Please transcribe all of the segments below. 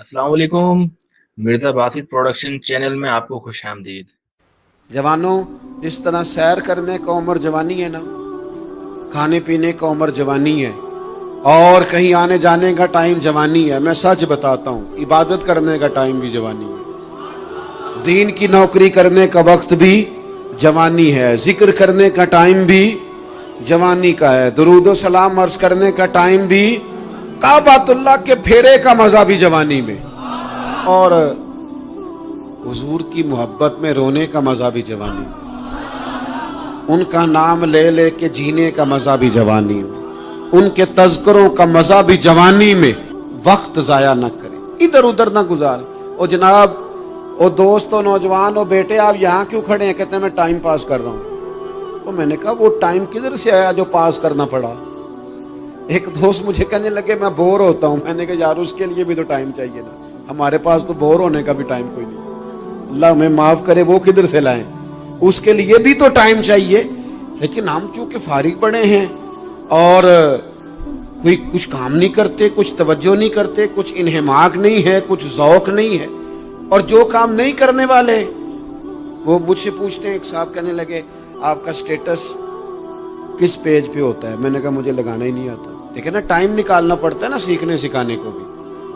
अस्सलाम वालेकुम। Mirza Basit production channel में आपको खुश आमदीद। जवानों, जिस तरह सैर करने का उम्र जवानी है ना, खाने पीने का उम्र जवानी है, और कहीं आने जाने का टाइम जवानी है। मैं सच बताता हूँ, इबादत करने का टाइम भी जवानी है, दीन की नौकरी करने का वक्त भी जवानी है, जिक्र करने का टाइम भी जवानी का है, दुरूद सलाम अर्ज करने का टाइम भी, काबातुल्लाह के फेरे का मजा भी जवानी में, और हुजूर की मोहब्बत में रोने का मजा भी जवानी में, उनका नाम ले ले के जीने का मजा भी जवानी में, उनके तज़किरों का मजा भी जवानी में। वक्त जाया न करें, इधर उधर ना गुजार। ओ जनाब, ओ दोस्त, ओ नौजवान, ओ बेटे, आप यहाँ क्यों खड़े हैं? कहते हैं मैं टाइम पास कर रहा हूँ। तो मैंने कहा वो टाइम किधर से आया जो पास करना पड़ा? एक दोस्त मुझे कहने लगे मैं बोर होता हूँ। मैंने कहा यार उसके लिए भी तो टाइम चाहिए ना, हमारे पास तो बोर होने का भी टाइम कोई नहीं। अल्लाह हमें माफ करे, वो किधर से लाएं? उसके लिए भी तो टाइम चाहिए। लेकिन हम चूंकि फारिग पड़े हैं और कोई कुछ काम नहीं करते, कुछ तवज्जो नहीं करते, कुछ इन्हिमाक नहीं है, कुछ ज़ौक नहीं है, और जो काम नहीं करने वाले वो मुझसे पूछते हैं। एक साहब कहने लगे आपका स्टेटस किस पेज पे होता है? मैंने कहा मुझे लगाना ही नहीं आता। देखिए ना, टाइम निकालना पड़ता है ना सीखने सिखाने को भी।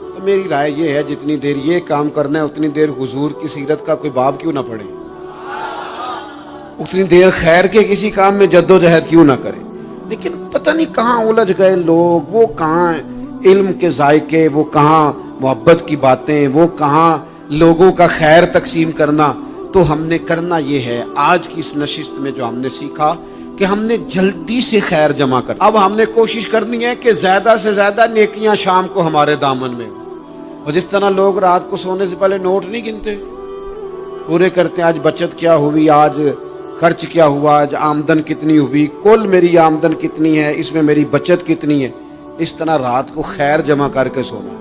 तो मेरी राय ये है, जितनी देर ये काम करना है उतनी देर हुजूर की सीरत का कोई बाब क्यों ना पढ़े, उतनी देर खैर के किसी काम में जद्दोजहद क्यों ना करें। लेकिन पता नहीं कहाँ उलझ गए लोग, वो कहाँ इल्म के जायके, वो कहाँ मोहब्बत की बातें, वो कहाँ लोगों का खैर तकसीम करना। तो हमने करना ये है, आज की इस नशिस्त में जो हमने सीखा कि हमने जल्दी से खैर जमा कर, अब हमने कोशिश करनी है कि ज्यादा से ज्यादा नेकियां शाम को हमारे दामन में। और जिस तरह लोग रात को सोने से पहले नोट नहीं गिनते, पूरे करते हैं, आज बचत क्या हुई, आज खर्च क्या हुआ, आज आमदन कितनी हुई, कुल मेरी आमदन कितनी है, इसमें मेरी बचत कितनी है। इस तरह रात को खैर जमा करके सोना,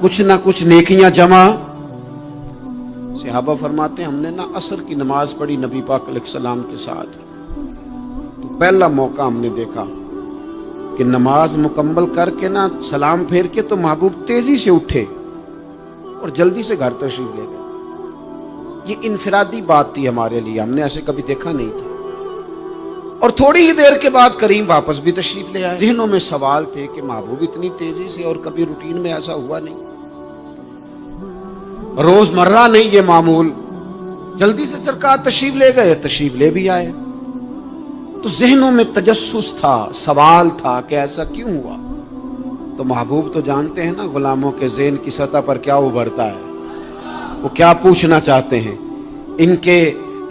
कुछ ना कुछ नेकियां जमा। सहाबा फरमाते हैं हमने ना असर की नमाज पढ़ी नबी पाक अलैहिस्सलाम के साथ, तो पहला मौका हमने देखा कि नमाज मुकम्मल करके ना सलाम फेर के तो महबूब तेजी से उठे और जल्दी से घर तशरीफ ले गए। ये इनफरादी बात थी हमारे लिए, हमने ऐसे कभी देखा नहीं था। और थोड़ी ही देर के बाद करीम वापस भी तशरीफ ले आए। ज़हनों में सवाल थे कि महबूब इतनी तेजी से, और कभी रूटीन में ऐसा हुआ नहीं, रोजमर्रा नहीं ये मामूल। जल्दी से सरकार तशरीफ ले गए, तशरीफ ले भी आए। तो ज़हनों में तजस्सुस था, सवाल था कि ऐसा क्यों हुआ। तो महबूब तो जानते हैं ना गुलामों के ज़हन की सतह पर क्या उभरता है, वो क्या पूछना चाहते हैं, इनके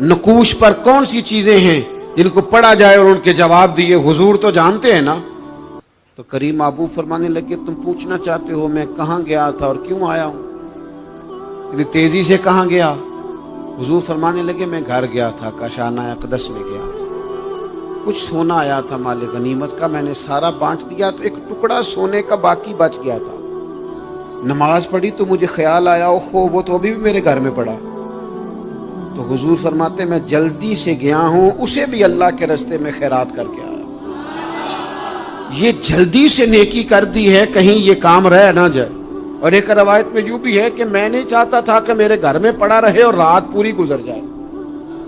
नकूश पर कौन सी चीजें हैं जिनको पढ़ा जाए और उनके जवाब दिए। हुजूर तो जानते हैं ना। तो करीम महबूब फरमाने लगे तुम पूछना चाहते हो मैं कहाँ गया था और क्यों आया हूं, इतनी तेजी से कहाँ गया? हुजूर फरमाने लगे मैं घर गया था, काशाना अक़दस में गया था, कुछ सोना आया था माल गनीमत का, मैंने सारा बांट दिया, तो एक टुकड़ा सोने का बाकी बच गया था। नमाज पढ़ी तो मुझे ख्याल आया ओहो वो तो अभी भी मेरे घर में पड़ा। तो हुजूर फरमाते मैं जल्दी से गया हूं, उसे भी अल्लाह के रास्ते में खैरात करके आया। ये जल्दी से नेकी कर दी है, कहीं ये काम रह ना जाए। और एक रवायत में यूं भी है कि मैं नहीं चाहता था कि मेरे घर में पड़ा रहे और रात पूरी गुजर जाए,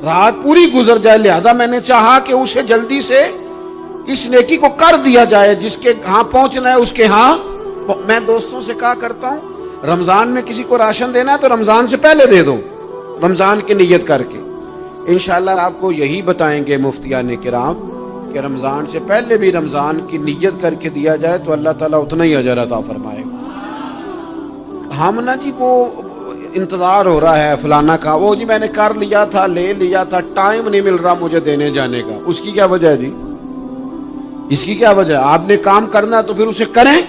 रात पूरी गुजर जाए, लिहाजा मैंने चाहा कि उसे जल्दी से इस नेकी को कर दिया जाए, जिसके यहाँ पहुंचना है उसके यहाँ। मैं दोस्तों से कहा करता हूं रमजान में किसी को राशन देना है तो रमजान से पहले दे दो, रमजान की नियत करके। इंशाअल्लाह आपको यही बताएंगे मुफ्तियाने किराम कि रमजान से पहले भी रमजान की नियत करके दिया जाए तो अल्लाह ताला उतना ही अजर अता फरमाएगा। हम ना जी वो इंतजार हो रहा है फलाना का, वो जी मैंने कर लिया था, ले लिया था, टाइम नहीं मिल रहा मुझे देने जाने का। उसकी क्या वजह है जी, इसकी क्या वजह है? आपने काम करना है तो फिर उसे करें,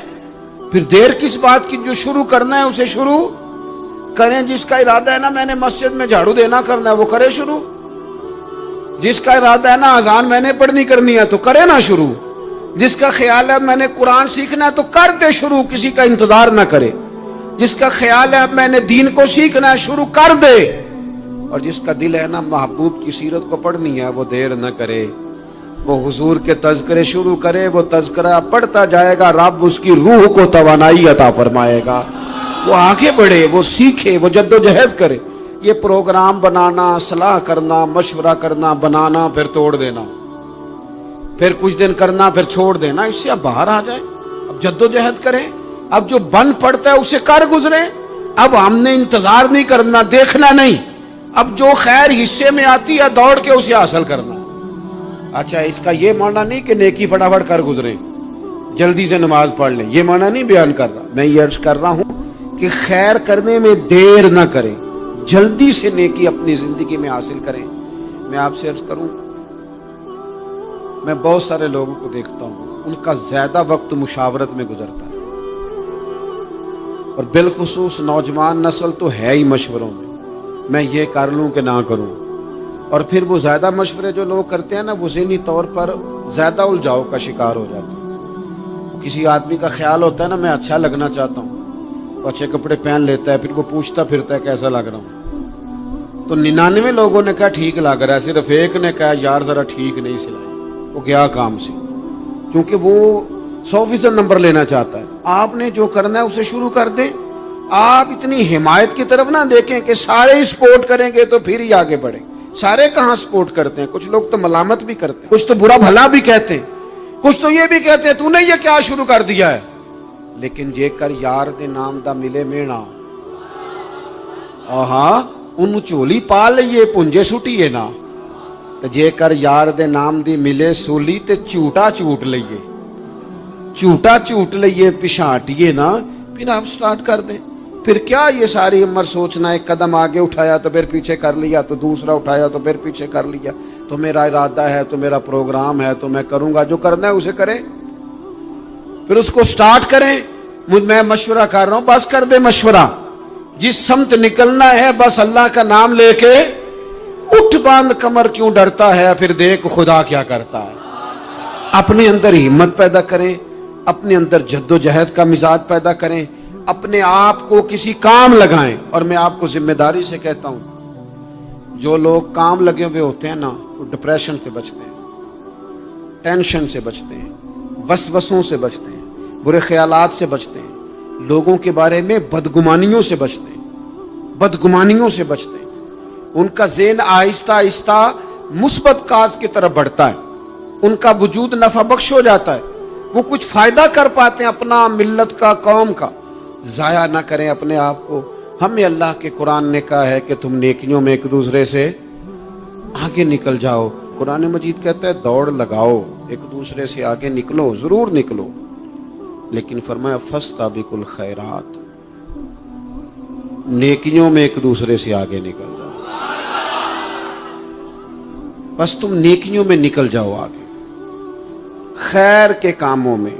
फिर देर किस बात की? जो शुरू करना है उसे शुरू करें। जिसका इरादा है ना मैंने मस्जिद में झाड़ू देना करना है वो करे शुरू, जिसका इरादा है ना अजान मैंने पढ़नी करनी है तो करे ना शुरू, जिसका ख्याल है मैंने कुरान सीखना है तो कर दे शुरू, किसी का इंतजार ना करे। जिसका ख्याल है मैंने दीन को सीखना है शुरू कर दे, और जिसका दिल है ना महबूब की सीरत को पढ़नी है वो देर न करे, वो हुजूर के तज़किरे शुरू करे, वो तज़किरा पढ़ता जाएगा, रब उसकी रूह को तवानाई अता फरमाएगा। وہ آگے بڑھے، وہ سیکھے، وہ جدوجہد کرے۔ یہ پروگرام بنانا، صلاح کرنا، مشورہ کرنا، بنانا پھر توڑ دینا، پھر کچھ دن کرنا پھر چھوڑ دینا، اس سے اب باہر آ جائیں، اب جدوجہد کریں، اب جو بن پڑتا ہے اسے کر گزریں۔ اب ہم نے انتظار نہیں کرنا، دیکھنا نہیں، اب جو خیر حصے میں آتی ہے دوڑ کے اسے حاصل کرنا۔ اچھا، اس کا یہ معنی نہیں کہ نیکی فٹافٹ کر گزریں، جلدی سے نماز پڑھ لیں، یہ معنی نہیں بیان کر رہا۔ میں یہ عرض کر رہا ہوں کہ خیر کرنے میں دیر نہ کریں، جلدی سے نیکی اپنی زندگی میں حاصل کریں۔ میں آپ سے عرض کروں، میں بہت سارے لوگوں کو دیکھتا ہوں، ان کا زیادہ وقت مشاورت میں گزرتا ہے، اور بالخصوص نوجوان نسل تو ہے ہی مشوروں میں یہ کر لوں کہ نہ کروں۔ اور پھر وہ زیادہ مشورے جو لوگ کرتے ہیں نا، وہ ذہنی طور پر زیادہ الجھاؤ کا شکار ہو جاتے ہیں۔ کسی آدمی کا خیال ہوتا ہے نا، میں اچھا لگنا چاہتا ہوں، وہ اچھے کپڑے پہن لیتا ہے، پھر وہ پوچھتا پھرتا ہے کیسا لگ رہا ہوں، تو 99 لوگوں نے کہا ٹھیک لگ رہا ہے، صرف ایک نے کہا یار ذرا ٹھیک نہیں سلائی، وہ گیا کام سے، کیونکہ وہ 100% نمبر لینا چاہتا ہے۔ آپ نے جو کرنا ہے اسے شروع کر دیں۔ آپ اتنی حمایت کی طرف نہ دیکھیں کہ سارے ہی سپورٹ کریں گے تو پھر ہی آگے بڑھیں۔ سارے کہاں سپورٹ کرتے ہیں؟ کچھ لوگ تو ملامت بھی کرتے ہیں، کچھ تو برا بھلا بھی کہتے ہیں، کچھ تو یہ بھی کہتے ہیں تو نے یہ کیا شروع کر دیا ہے۔ لیکن جے کر یار دے نام دا ملے مینا، آہاں انہوں چولی پا لئیے پنجے سٹیے نا، تو جے کر یار دے نام دی ملے سولی تے چوٹا چوٹ لئیے، چوٹا چوٹ لئیے پشانٹیے نا، پھر آپ سٹارٹ کر دیں۔ پھر کیا یہ ساری عمر سوچنا، ایک قدم آگے اٹھایا تو پھر پیچھے کر لیا، تو دوسرا اٹھایا تو پھر پیچھے کر لیا، تو میرا ارادہ ہے، تو میرا پروگرام ہے، تو میں کروں گا، جو کرنا ہے اسے کریں، پھر اس کو سٹارٹ کریں۔ میں مشورہ کر رہا ہوں، بس کر دے مشورہ، جس سمت نکلنا ہے بس اللہ کا نام لے کے اٹھ، باندھ کمر کیوں ڈرتا ہے، پھر دیکھ خدا کیا کرتا ہے۔ اپنے اندر ہمت پیدا کریں، اپنے اندر جدوجہد کا مزاج پیدا کریں، اپنے آپ کو کسی کام لگائیں۔ اور میں آپ کو ذمہ داری سے کہتا ہوں، جو لوگ کام لگے ہوئے ہوتے ہیں نا، وہ ڈپریشن سے بچتے ہیں، ٹینشن سے بچتے ہیں، وسوسوں سے بچتے ہیں، برے خیالات سے بچتے ہیں، لوگوں کے بارے میں بدگمانیوں سے بچتے ہیں، بدگمانیوں سے بچتے ہیں۔ ان کا ذہن آہستہ آہستہ مثبت کاز کی طرف بڑھتا ہے، ان کا وجود نفع بخش ہو جاتا ہے، وہ کچھ فائدہ کر پاتے ہیں اپنا، ملت کا، قوم کا۔ ضائع نہ کریں اپنے آپ کو۔ ہمیں اللہ کے قرآن نے کہا ہے کہ تم نیکیوں میں ایک دوسرے سے آگے نکل جاؤ۔ قرآن مجید کہتا ہے دوڑ لگاؤ، ایک دوسرے سے آگے نکلو، ضرور نکلو، لیکن فرمایا فاستبقوا الخیرات، نیکیوں میں ایک دوسرے سے آگے نکل جاؤ۔ بس تم نیکیوں میں نکل جاؤ آگے، خیر کے کاموں میں،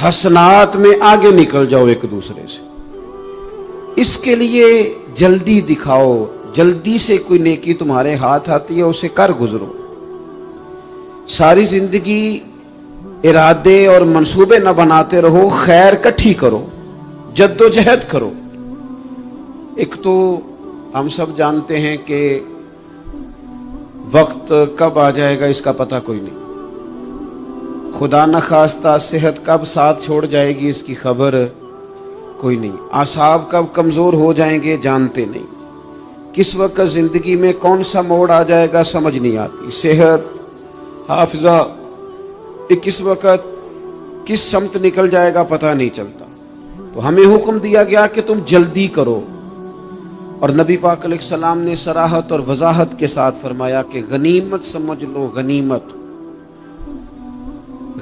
حسنات میں آگے نکل جاؤ ایک دوسرے سے۔ اس کے لیے جلدی دکھاؤ، جلدی سے کوئی نیکی تمہارے ہاتھ آتی ہے اسے کر گزرو۔ ساری زندگی ارادے اور منصوبے نہ بناتے رہو، خیر کٹھی کرو، جدوجہد کرو۔ ایک تو ہم سب جانتے ہیں کہ وقت کب آ جائے گا اس کا پتہ کوئی نہیں، خدا نخواستہ صحت کب ساتھ چھوڑ جائے گی اس کی خبر کوئی نہیں، اعصاب کب کمزور ہو جائیں گے جانتے نہیں، کس وقت زندگی میں کون سا موڑ آ جائے گا سمجھ نہیں آتی، صحت، حافظہ کس وقت کس سمت نکل جائے گا پتہ نہیں چلتا۔ تو ہمیں حکم دیا گیا کہ تم جلدی کرو، اور نبی پاک علیہ السلام نے صراحت اور وضاحت کے ساتھ فرمایا کہ غنیمت سمجھ لو، غنیمت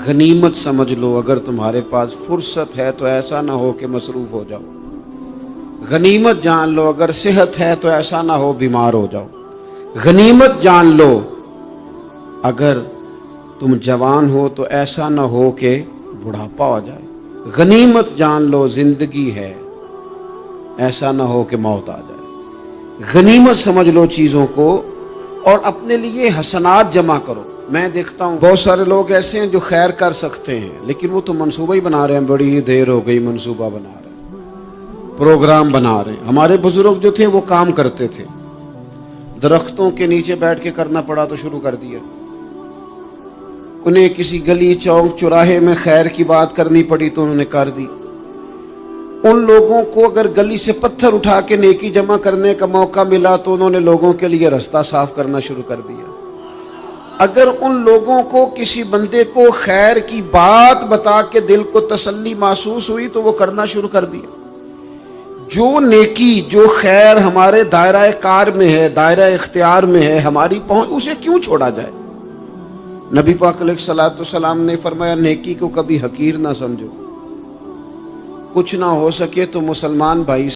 غنیمت سمجھ لو، اگر تمہارے پاس فرصت ہے تو ایسا نہ ہو کہ مصروف ہو جاؤ، غنیمت جان لو، اگر صحت ہے تو ایسا نہ ہو بیمار ہو جاؤ، غنیمت جان لو، اگر تم جوان ہو تو ایسا نہ ہو کہ بڑھاپا ہو جائے، غنیمت جان لو زندگی ہے، ایسا نہ ہو کہ موت آ جائے۔ غنیمت سمجھ لو چیزوں کو، اور اپنے لیے حسنات جمع کرو۔ میں دیکھتا ہوں بہت سارے لوگ ایسے ہیں جو خیر کر سکتے ہیں، لیکن وہ تو منصوبہ ہی بنا رہے ہیں، بڑی دیر ہو گئی منصوبہ بنا رہے ہیں، پروگرام بنا رہے ہیں۔ ہمارے بزرگ جو تھے وہ کام کرتے تھے، درختوں کے نیچے بیٹھ کے کرنا پڑا تو شروع کر دیا، انہیں کسی گلی چوک چوراہے میں خیر کی بات کرنی پڑی تو انہوں نے کر دی، ان لوگوں کو اگر گلی سے پتھر اٹھا کے نیکی جمع کرنے کا موقع ملا تو انہوں نے لوگوں کے لیے راستہ صاف کرنا شروع کر دیا. اگر ان لوگوں کو کسی بندے کو خیر کی بات بتا کے دل کو تسلی محسوس ہوئی تو وہ کرنا شروع کر دیا. جو نیکی جو خیر ہمارے دائرہ کار میں ہے، دائرہ اختیار میں ہے، ہماری پہنچ، اسے کیوں چھوڑا جائے؟ نبی پاک علیہ الصلوۃ والسلام نے فرمایا نیکی کو کبھی حقیر نہ سمجھو. کچھ نہ ہو سکے تو مسلمان بھائی